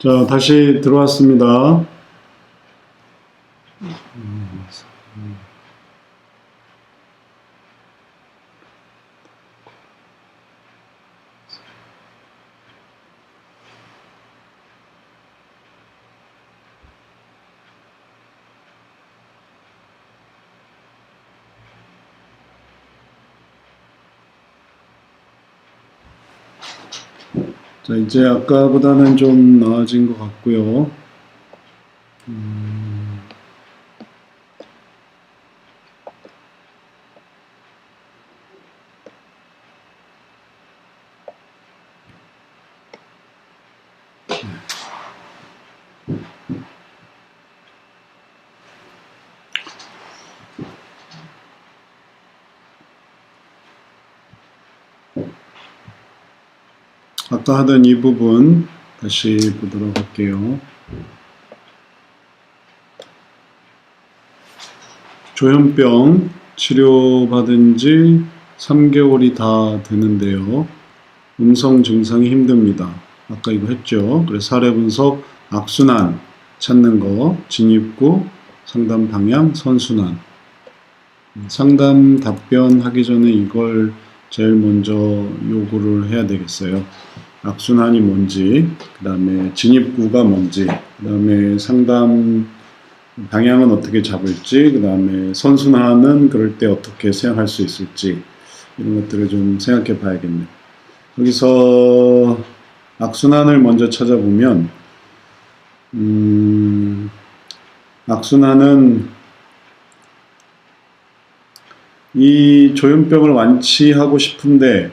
자, 다시 들어왔습니다. 자, 이제 아까보다는 좀 나아진 것 같고요. 아까 하던 이 부분 다시 보도록 할게요. 조현병 치료받은 지 3개월이 다 되는데요. 음성 증상이 힘듭니다. 아까 이거 했죠. 그래서 사례 분석, 악순환 찾는 거, 진입구, 상담 방향, 선순환. 상담 답변하기 전에 이걸 제일 먼저 요구를 해야 되겠어요. 악순환이 뭔지, 그 다음에 진입구가 뭔지, 그 다음에 상담 방향은 어떻게 잡을지, 그 다음에 선순환은 그럴 때 어떻게 생각할 수 있을지, 이런 것들을 좀 생각해 봐야겠네요. 여기서 악순환을 먼저 찾아보면, 악순환은 이 조현병을 완치하고 싶은데,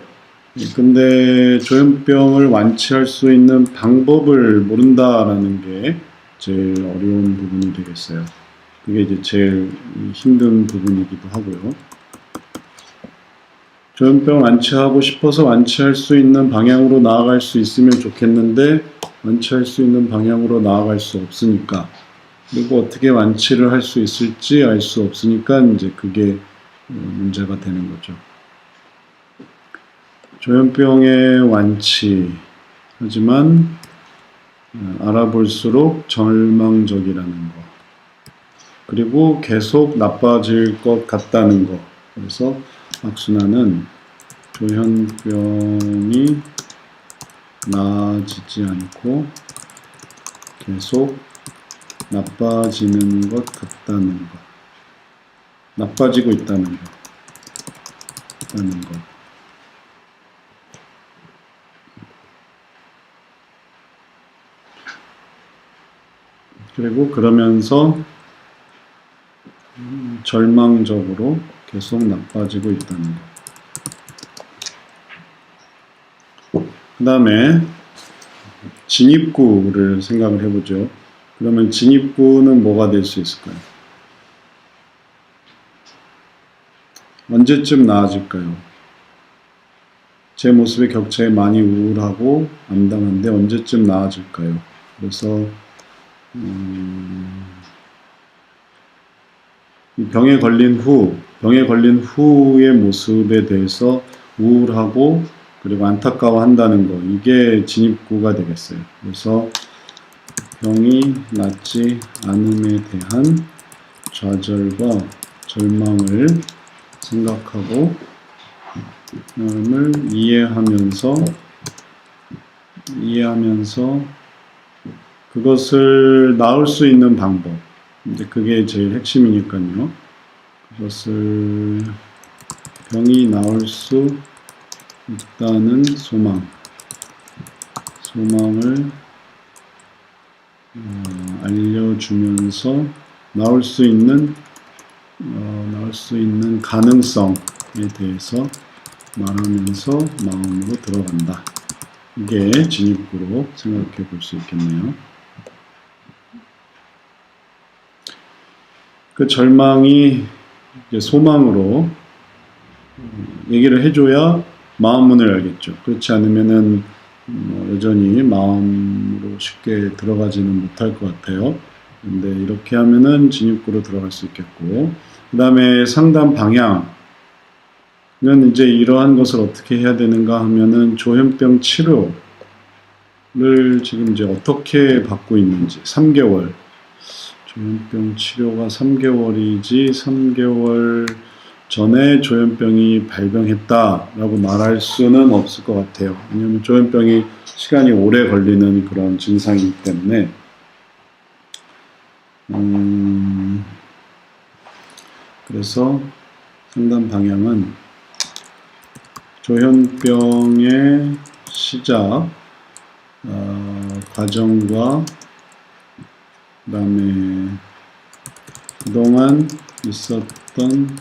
근데 조현병을 완치할 수 있는 방법을 모른다라는 게 제일 어려운 부분이 되겠어요. 그게 이제 제일 힘든 부분이기도 하고요. 조현병 완치하고 싶어서 완치할 수 있는 방향으로 나아갈 수 있으면 좋겠는데 완치할 수 있는 방향으로 나아갈 수 없으니까, 그리고 어떻게 완치를 할 수 있을지 알 수 없으니까 이제 그게 문제가 되는 거죠. 조현병의 완치, 하지만 알아볼수록 절망적이라는 거, 그리고 계속 나빠질 것 같다는 거. 그래서 악순환은 조현병이 나아지지 않고 계속 나빠지는 것 같다는 것, 나빠지고 있다는 것, 그리고 그러면서 절망적으로 계속 나빠지고 있다는 것. 그 다음에 진입구를 생각을 해보죠. 그러면 진입구는 뭐가 될 수 있을까요? 언제쯤 나아질까요? 제 모습의 격차에 많이 우울하고 암담한데 언제쯤 나아질까요? 그래서 병에 걸린 후의 모습에 대해서 우울하고 그리고 안타까워한다는 거, 이게 진입구가 되겠어요. 그래서 병이 낫지 않음에 대한 좌절과 절망을 생각하고 마음을 이해하면서 그것을 나을 수 있는 방법, 이제 그게 제일 핵심이니까요. 그것을 병이 나을 수 있다는 소망을 알려주면서 나올 수 있는 가능성에 대해서 말하면서 마음으로 들어간다. 이게 진입구로 생각해 볼 수 있겠네요. 그 절망이 이제 소망으로 얘기를 해줘야 마음문을 열겠죠. 그렇지 않으면은 여전히 마음으로 쉽게 들어가지는 못할 것 같아요. 근데 이렇게 하면은 진입구로 들어갈 수 있겠고, 그 다음에 상담 방향은 이제 이러한 것을 어떻게 해야 되는가 하면은 조현병 치료를 지금 이제 어떻게 받고 있는지 3개월 조현병 치료가 3개월이지 3개월 전에 조현병이 발병했다라고 말할 수는 없을 것 같아요. 왜냐하면 조현병이 시간이 오래 걸리는 그런 증상이기 때문에 그래서 상담 방향은 조현병의 시작 과정과 그다음에 그동안 있었던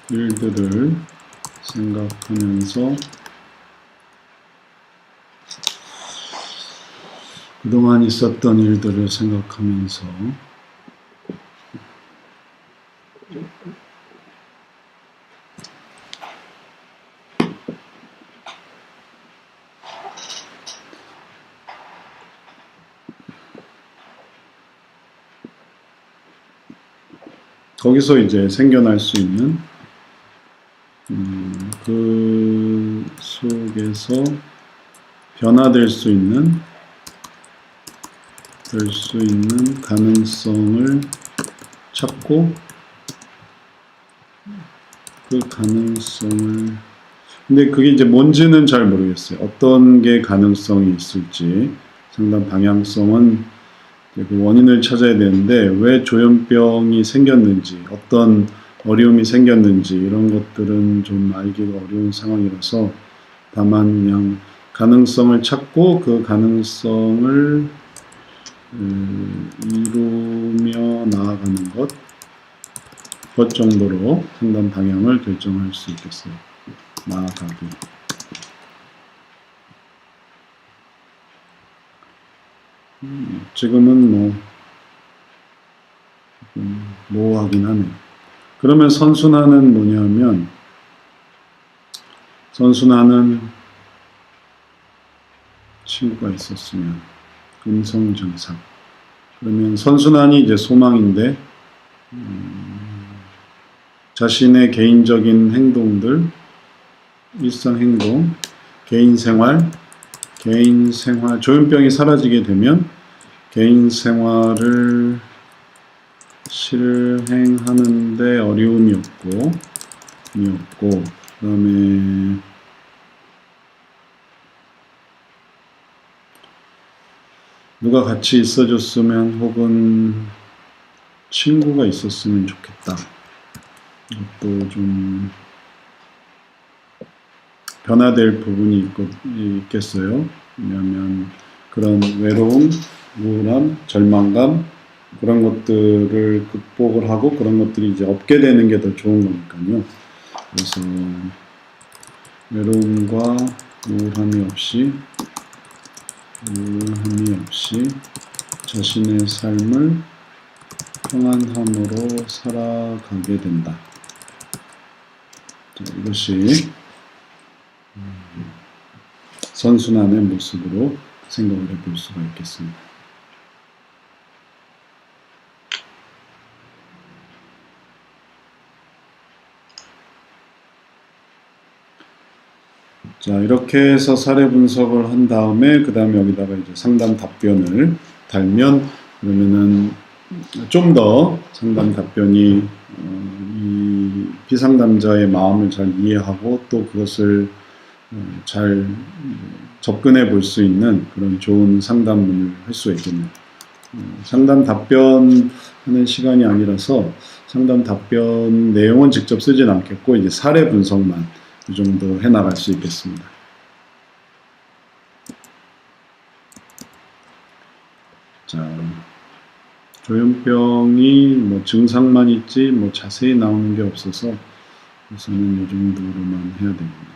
일들을 생각하면서 거기서 이제 생겨날 수 있는 그 속에서 변화될 수 있는 가능성을 찾고 그 가능성을 근데 그게 이제 뭔지는 잘 모르겠어요. 어떤 게 가능성이 있을지 상담 방향성은 그 원인을 찾아야 되는데 왜 조현병이 생겼는지 어떤 어려움이 생겼는지 이런 것들은 좀 알기가 어려운 상황이라서 다만 그냥 가능성을 찾고 그 가능성을 이루며 나아가는 것 정도로 상담 방향을 결정할 수 있겠어요. 나아가기. 지금은 모호하긴 하네요. 그러면 선순환은 뭐냐면 선순환은 친구가 있었으면 음성 증상 그러면 선순환이 이제 소망인데 자신의 개인적인 행동들 일상 행동 개인 생활 조현병이 사라지게 되면 개인 생활을 실행하는데 어려움이 없고 그 다음에 누가 같이 있어줬으면 혹은 친구가 있었으면 좋겠다. 이것도 좀 변화될 부분이 있겠어요. 왜냐하면 그런 외로움, 우울함, 절망감 그런 것들을 극복을 하고 그런 것들이 이제 없게 되는 게 더 좋은 거니까요. 그래서 외로움과 우울함이 없이 자신의 삶을 평안함으로 살아가게 된다. 자, 이것이 선순환의 모습으로 생각을 해볼 수가 있겠습니다. 자, 이렇게 해서 사례 분석을 한 다음에 그 다음에 여기다가 이제 상담 답변을 달면 그러면은 좀 더 상담 답변이 이 비상담자의 마음을 잘 이해하고 또 그것을 잘 접근해 볼 수 있는 그런 좋은 상담문을 할 수 있겠네요. 상담 답변하는 시간이 아니라서 상담 답변 내용은 직접 쓰진 않겠고 이제 사례 분석만 이 정도 해나갈 수 있겠습니다. 자, 조현병이 증상만 있지 자세히 나오는 게 없어서 우선은 이 정도로만 해야 됩니다.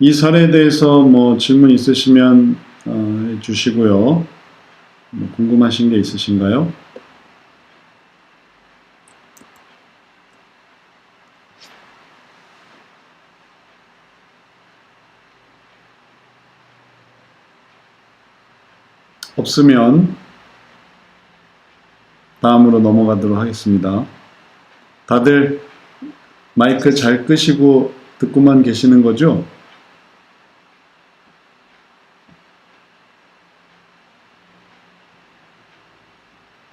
이 사례에 대해서 질문 있으시면 해주시고요. 궁금하신 게 있으신가요? 없으면 다음으로 넘어가도록 하겠습니다. 다들 마이크 잘 끄시고 듣고만 계시는 거죠?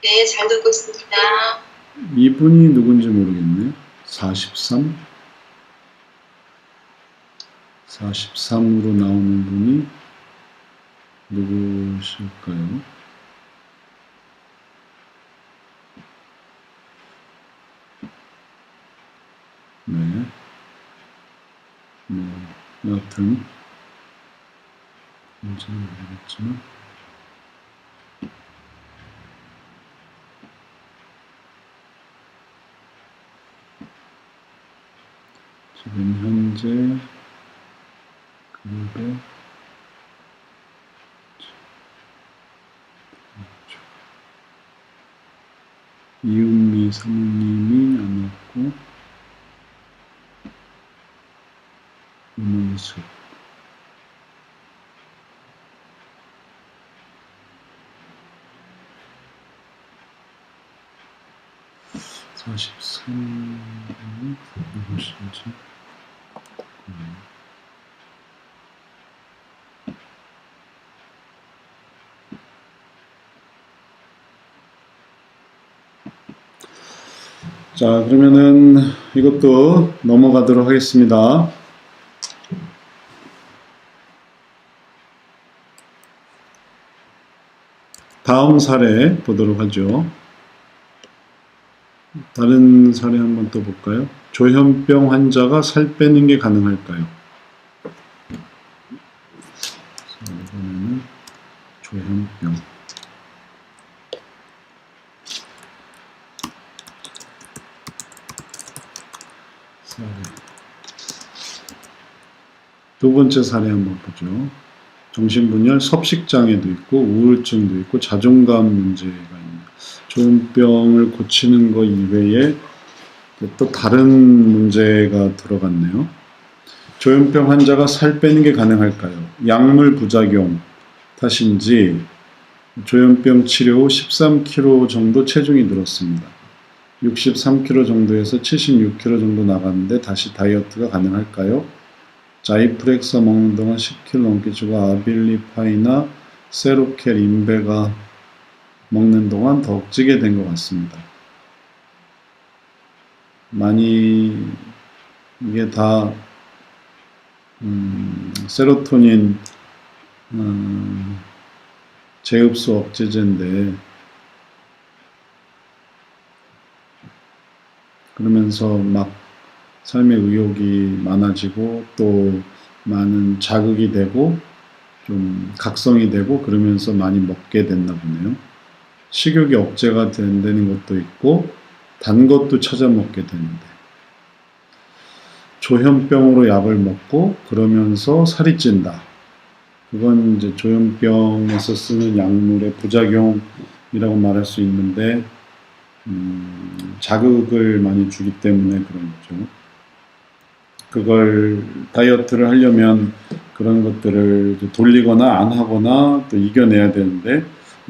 네, 잘 듣고 있습니다. 이분이 누군지 모르겠네. 43으로 나오는 분이 누구실까요? 네. 여하튼 뭔지는 모르겠지만 지금 현재 그룹에 이은미 사모님이 안 왔고 이문숙 43분이 누구신지 자, 그러면은 이것도 넘어가도록 하겠습니다. 다음 사례 보도록 하죠. 다른 사례 한번 또 볼까요? 조현병 환자가 살 빼는 게 가능할까요? 자, 이번에는 조현병 사례. 두 번째 사례 한번 보죠. 정신분열, 섭식장애도 있고 우울증도 있고 자존감 문제가 있는 조현병을 고치는 것 이외에 또 다른 문제가 들어갔네요. 조현병 환자가 살 빼는 게 가능할까요? 약물 부작용 탓인지 조현병 치료 후 13kg 정도 체중이 늘었습니다. 63kg 정도에서 76kg 정도 나갔는데 다시 다이어트가 가능할까요? 자이프렉사 먹는 동안 10kg 넘게 찌고 아빌리파이나 세로켈, 인베가 먹는 동안 더욱 찌게 된 것 같습니다. 많이 이게 다 세로토닌 재흡수 억제제인데 그러면서 막 삶의 의욕이 많아지고 또 많은 자극이 되고 좀 각성이 되고 그러면서 많이 먹게 됐나 보네요. 식욕이 억제가 된다는 것도 있고 단 것도 찾아 먹게 되는데 조현병으로 약을 먹고 그러면서 살이 찐다. 그건 이제 조현병에서 쓰는 약물의 부작용이라고 말할 수 있는데 자극을 많이 주기 때문에 그런 거죠. 그걸 다이어트를 하려면 그런 것들을 돌리거나 안 하거나 또 이겨내야 되는데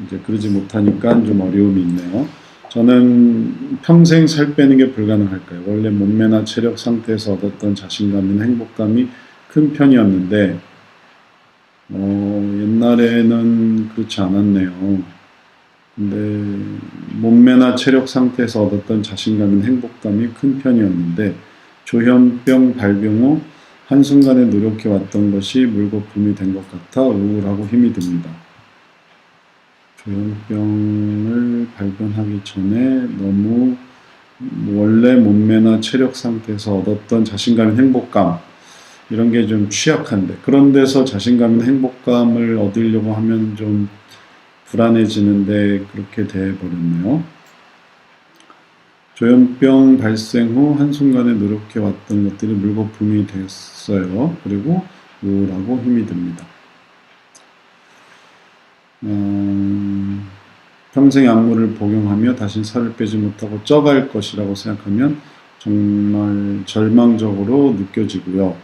이제 그러지 못하니까 좀 어려움이 있네요. 저는 평생 살 빼는 게 불가능할까요? 원래 몸매나 체력 상태에서 얻었던 자신감이나 행복감이 큰 편이었는데 옛날에는 그렇지 않았네요. 근데 몸매나 체력 상태에서 얻었던 자신감이나 행복감이 큰 편이었는데 조현병 발병 후 한순간에 노력해왔던 것이 물거품이 된 것 같아 우울하고 힘이 듭니다. 조현병을 발견하기 전에 너무 원래 몸매나 체력 상태에서 얻었던 자신감인 행복감 이런 게 좀 취약한데 그런 데서 자신감인 행복감을 얻으려고 하면 좀 불안해지는데 그렇게 돼버렸네요. 조현병 발생 후 한순간에 노력해왔던 것들이 물거품이 됐어요. 그리고 우울하고 힘이 듭니다. 평생 약물을 복용하며 다시 살을 빼지 못하고 쪄갈 것이라고 생각하면 정말 절망적으로 느껴지고요.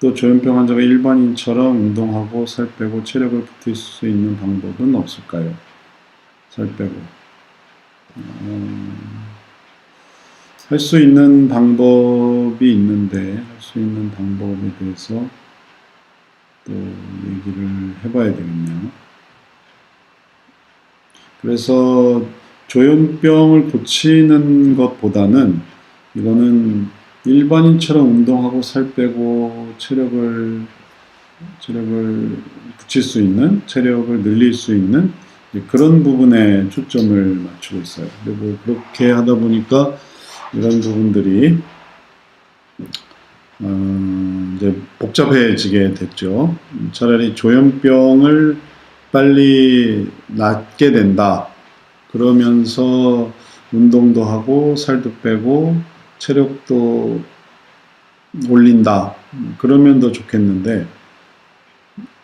또 조현병 환자가 일반인처럼 운동하고 살 빼고 체력을 붙일 수 있는 방법은 없을까요? 살 빼고 할 수 있는 방법이 있는데 할 수 있는 방법에 대해서 또 얘기를 해봐야 되겠네요. 그래서 조현병을 고치는 것보다는 이거는 일반인처럼 운동하고 살 빼고 체력을 붙일 수 있는, 체력을 늘릴 수 있는 그런 부분에 초점을 맞추고 있어요. 그리고 그렇게 하다 보니까 이런 부분들이 이제 복잡해지게 됐죠. 차라리 조현병을 빨리 낫게 된다. 그러면서 운동도 하고 살도 빼고 체력도 올린다. 그러면 더 좋겠는데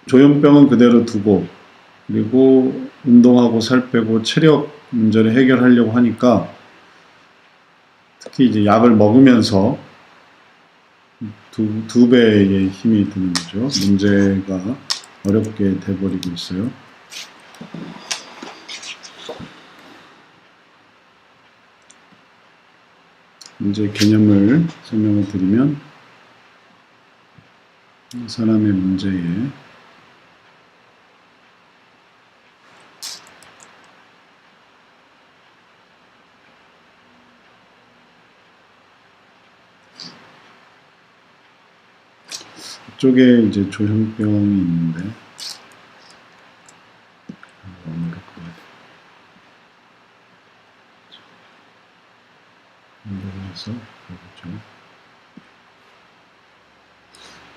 조현병은 그대로 두고 그리고 운동하고 살 빼고 체력 문제를 해결하려고 하니까 특히 이제 약을 먹으면서 두 배의 힘이 드는 거죠. 문제가 어렵게 돼버리고 있어요. 이제 개념을 설명을 드리면 사람의 문제에 이쪽에 이제 조현병이 있는데 해서 그렇죠.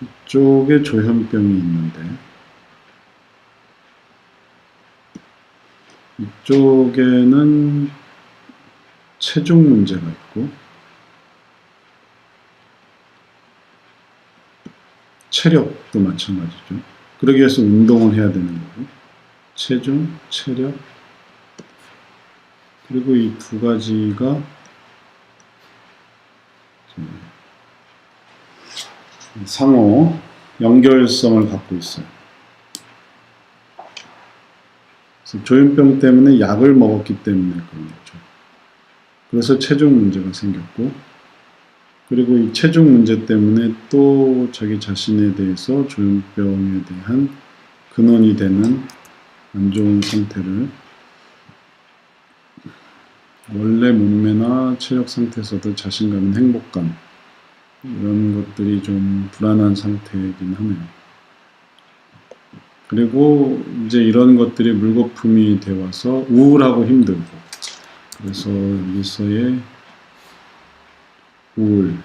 이쪽에 조현병이 있는데 이쪽에는 체중 문제가 있고 체력도 마찬가지죠. 그러기 위해서 운동을 해야 되는 거고 체중, 체력 그리고 이 두 가지가 상호 연결성을 갖고 있어요. 그래서 조현병 때문에 약을 먹었기 때문에 그런 거죠. 그래서 체중 문제가 생겼고 그리고 이 체중 문제 때문에 또 자기 자신에 대해서 조현병에 대한 근원이 되는 안 좋은 상태를 원래 몸매나 체력 상태에서도 자신감, 행복감 이런 것들이 좀 불안한 상태이긴 하네요. 그리고 이제 이런 것들이 물거품이 되어서 우울하고 힘들고 그래서 여기서의 우울,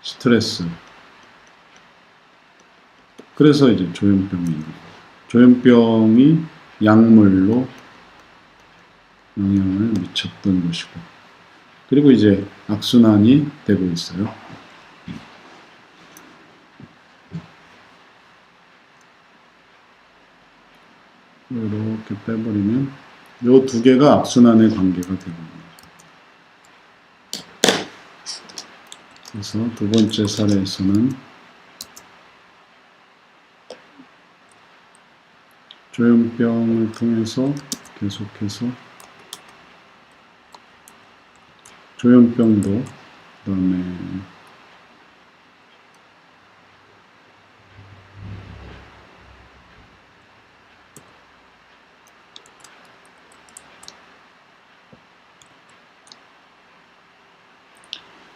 스트레스 그래서 이제 조현병이 있는 거예요. 조현병이 약물로 영향을 미쳤던 것이고 그리고 이제 악순환이 되고 있어요. 이렇게 빼버리면 이 두 개가 악순환의 관계가 되고 있습니다. 그래서 두 번째 사례에서는 조현병을 통해서 계속해서 조현병도 그 다음에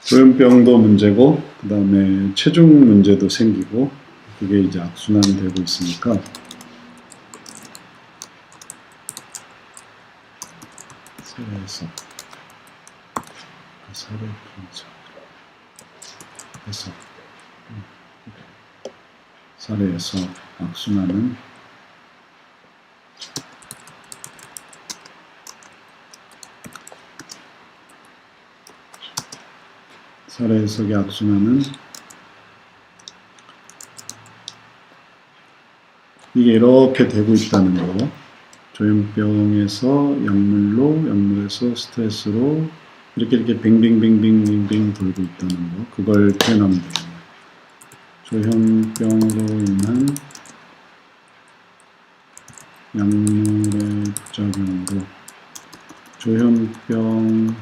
조현병도 문제고 그 다음에 체중 문제도 생기고 그게 이제 악순환이 되고 있으니까 사례에서 사례 분석 해서 사례에서 악순환은 사례 해석의 악순환은 이게 이렇게 되고 있다는 거. 조현병에서 약물로, 약물에서 스트레스로 이렇게 빙빙빙빙빙 돌고 있다는 거. 그걸 표현하면 됩니다. 조현병으로 인한 약물의 부작용으로 조현병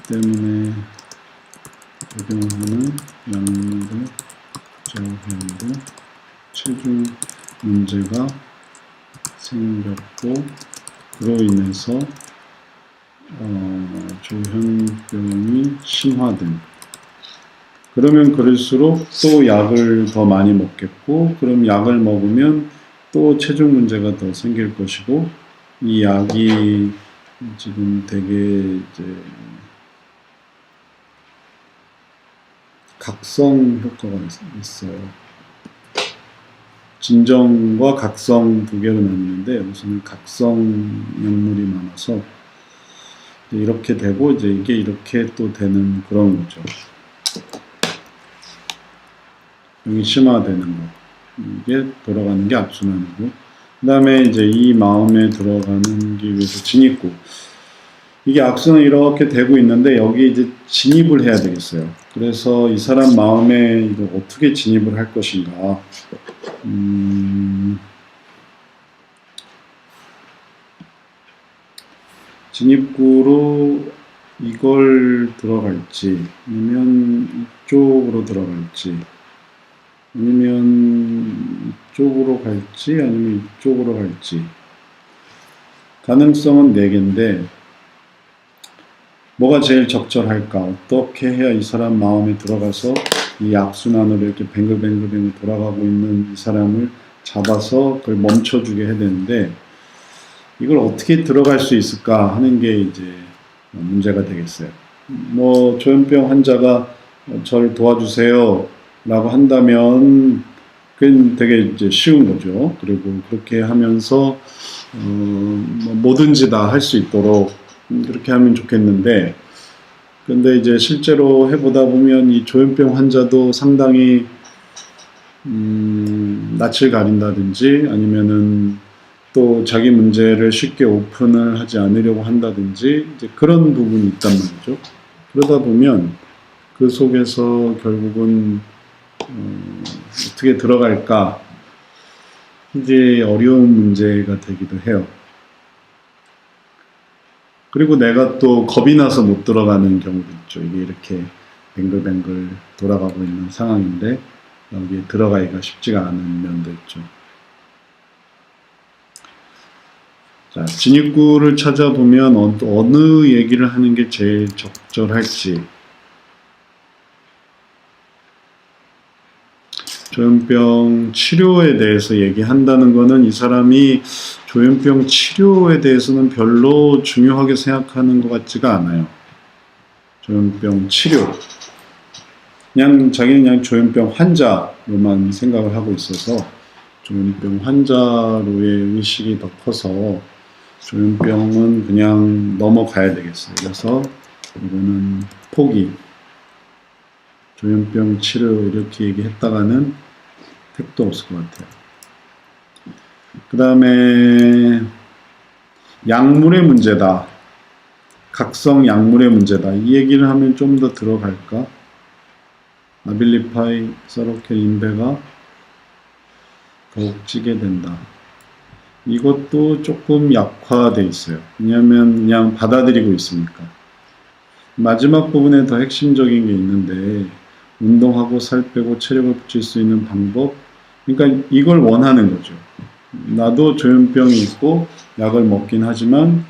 때문에 적용하는 약물의 부작용으로 체중 문제가 생겼고 그로 인해서 조현병이 심화된. 그러면 그럴수록 또 약을 더 많이 먹겠고, 그럼 약을 먹으면 또 체중 문제가 더 생길 것이고, 이 약이 지금 되게 이제 각성 효과가 있어요. 진정과 각성 두 개로 나뉘는데 우선 각성 약물이 많아서 이렇게 되고 이제 이게 이렇게 또 되는 그런 거죠. 병이 심화되는 거. 이게 돌아가는 게 악순환이고, 그 다음에 이제 이 마음에 들어가는 게 위해서 진입구. 이게 악순환이 이렇게 되고 있는데 여기 이제 진입을 해야 되겠어요. 그래서 이 사람 마음에 이거 어떻게 진입을 할 것인가. 진입구로 이걸 들어갈지, 아니면 이쪽으로 들어갈지, 아니면 이쪽으로 갈지, 아니면 이쪽으로 갈지. 가능성은 4개인데, 뭐가 제일 적절할까? 어떻게 해야 이 사람 마음에 들어가서 이 악순환으로 이렇게 뱅글뱅글 돌아가고 있는 이 사람을 잡아서 그걸 멈춰주게 해야 되는데, 이걸 어떻게 들어갈 수 있을까 하는 게 이제 문제가 되겠어요. 뭐 조현병 환자가 저를 도와주세요 라고 한다면 그건 되게 이제 쉬운 거죠. 그리고 그렇게 하면서 뭐 뭐든지 다 할 수 있도록 그렇게 하면 좋겠는데, 근데 이제 실제로 해보다 보면 이 조현병 환자도 상당히 낯을 가린다든지 아니면은 또 자기 문제를 쉽게 오픈을 하지 않으려고 한다든지 이제 그런 부분이 있단 말이죠. 그러다 보면 그 속에서 결국은 어떻게 들어갈까 이제 어려운 문제가 되기도 해요. 그리고 내가 또 겁이 나서 못 들어가는 경우도 있죠. 이게 이렇게 뱅글뱅글 돌아가고 있는 상황인데 여기에 들어가기가 쉽지가 않은 면도 있죠. 자, 진입구를 찾아보면 어느 얘기를 하는 게 제일 적절할지. 조현병 치료에 대해서 얘기한다는 거는 이 사람이 조현병 치료에 대해서는 별로 중요하게 생각하는 것 같지가 않아요. 조현병 치료. 자기는 그냥 조현병 환자로만 생각을 하고 있어서 조현병 환자로의 의식이 더 커서 조현병은 그냥 넘어가야 되겠어요. 그래서 이거는 포기. 조현병 치료 이렇게 얘기했다가는 택도 없을 것 같아요. 그 다음에 약물의 문제다. 각성 약물의 문제다. 이 얘기를 하면 좀 더 들어갈까? 아빌리파이, 서로켈, 인베가 더욱 찌게 된다. 이것도 조금 약화되어 있어요. 왜냐하면 그냥 받아들이고 있으니까. 마지막 부분에 더 핵심적인 게 있는데 운동하고 살 빼고 체력을 붙일 수 있는 방법. 그러니까 이걸 원하는 거죠. 나도 조현병이 있고 약을 먹긴 하지만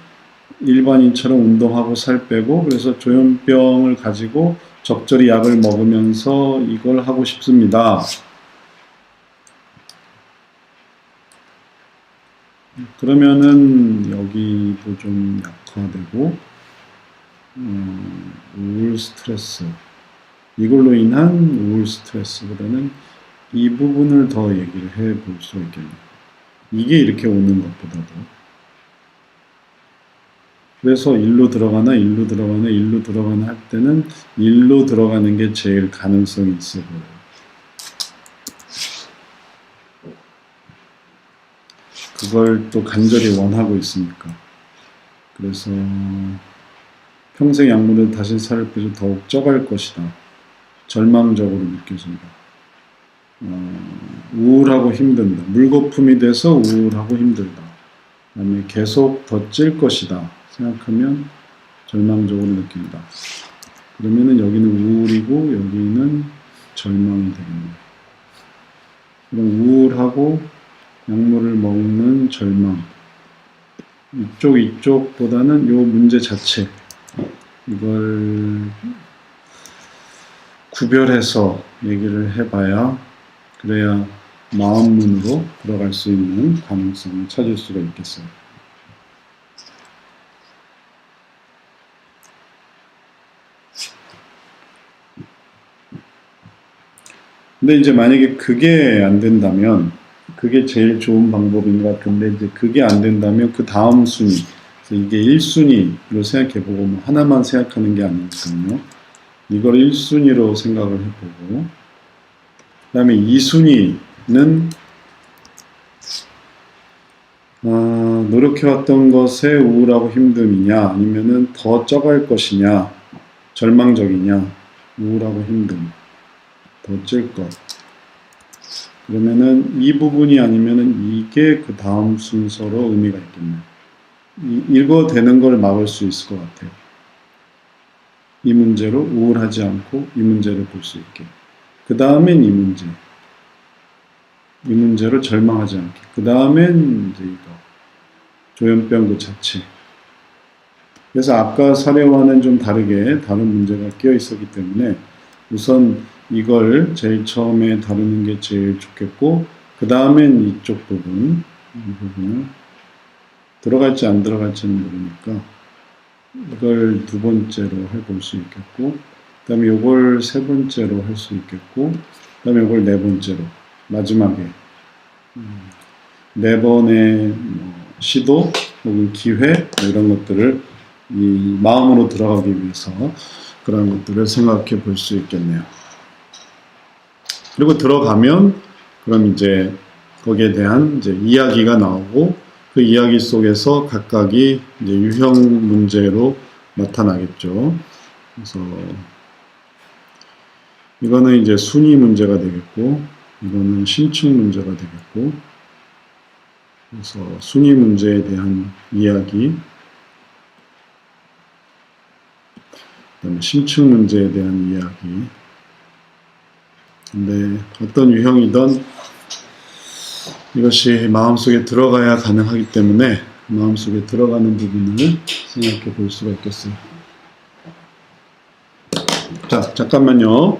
일반인처럼 운동하고 살 빼고 그래서 조현병을 가지고 적절히 약을 먹으면서 이걸 하고 싶습니다. 그러면은 여기도 좀 약화되고 우울 스트레스 이걸로 인한 우울 스트레스보다는 이 부분을 더 얘기를 해볼 수 있겠네요. 이게 이렇게 오는 것보다도. 그래서 일로 들어가나 할 때는 일로 들어가는 게 제일 가능성이 있어 보여요. 그걸 또 간절히 원하고 있으니까. 그래서 평생 약물을 다시 살을 빼서 더욱 쪄갈 것이다. 절망적으로 느껴진다. 우울하고 힘든다. 물거품이 돼서 우울하고 힘들다. 그 다음에 계속 더 찔 것이다. 생각하면 절망적으로 느낀다. 그러면은 여기는 우울이고 여기는 절망이 되겠네요. 그럼 우울하고 약물을 먹는 절망. 이쪽보다는 요 문제 자체, 이걸 구별해서 얘기를 해봐야, 그래야 마음문으로 들어갈 수 있는 가능성을 찾을 수가 있겠어요. 근데 이제 만약에 그게 안 된다면, 그게 제일 좋은 방법인 것 같은데, 이제 그게 안 된다면 그 다음 순위, 그래서 이게 1순위로 생각해보고, 뭐 하나만 생각하는 게 아니니까요. 이걸 1순위로 생각을 해보고, 그 다음에 2순위는 노력해왔던 것에 우울하고 힘듦이냐, 아니면은 더 쪄갈 것이냐, 절망적이냐, 우울하고 힘듦, 더 찔 것. 그러면은 이 부분이 아니면은 이게 그 다음 순서로 의미가 있겠네요. 읽어대는 걸 막을 수 있을 것 같아요. 이 문제로 우울하지 않고 이 문제를 볼 수 있게. 그 다음엔 이 문제. 이 문제로 절망하지 않게. 그 다음엔 이제 이거. 조현병 그 자체. 그래서 아까 사례와는 좀 다르게 다른 문제가 끼어 있었기 때문에 우선 이걸 제일 처음에 다루는 게 제일 좋겠고, 그 다음엔 이쪽 부분, 이 부분을 들어갈지 안 들어갈지는 모르니까 이걸 두 번째로 해볼 수 있겠고, 그 다음에 이걸 세 번째로 할 수 있겠고, 그 다음에 이걸 네 번째로, 마지막에 네 번의 시도 혹은 기회 이런 것들을 이 마음으로 들어가기 위해서 그런 것들을 생각해 볼 수 있겠네요. 그리고 들어가면 그럼 이제 거기에 대한 이제 이야기가 나오고, 그 이야기 속에서 각각이 이제 유형 문제로 나타나겠죠. 그래서 이거는 이제 순위 문제가 되겠고, 이거는 심층 문제가 되겠고, 그래서 순위 문제에 대한 이야기, 그다음에 심층 문제에 대한 이야기. 근데 어떤 유형이든 이것이 마음속에 들어가야 가능하기 때문에 마음속에 들어가는 부분을 생각해 볼 수가 있겠어요. 자, 잠깐만요.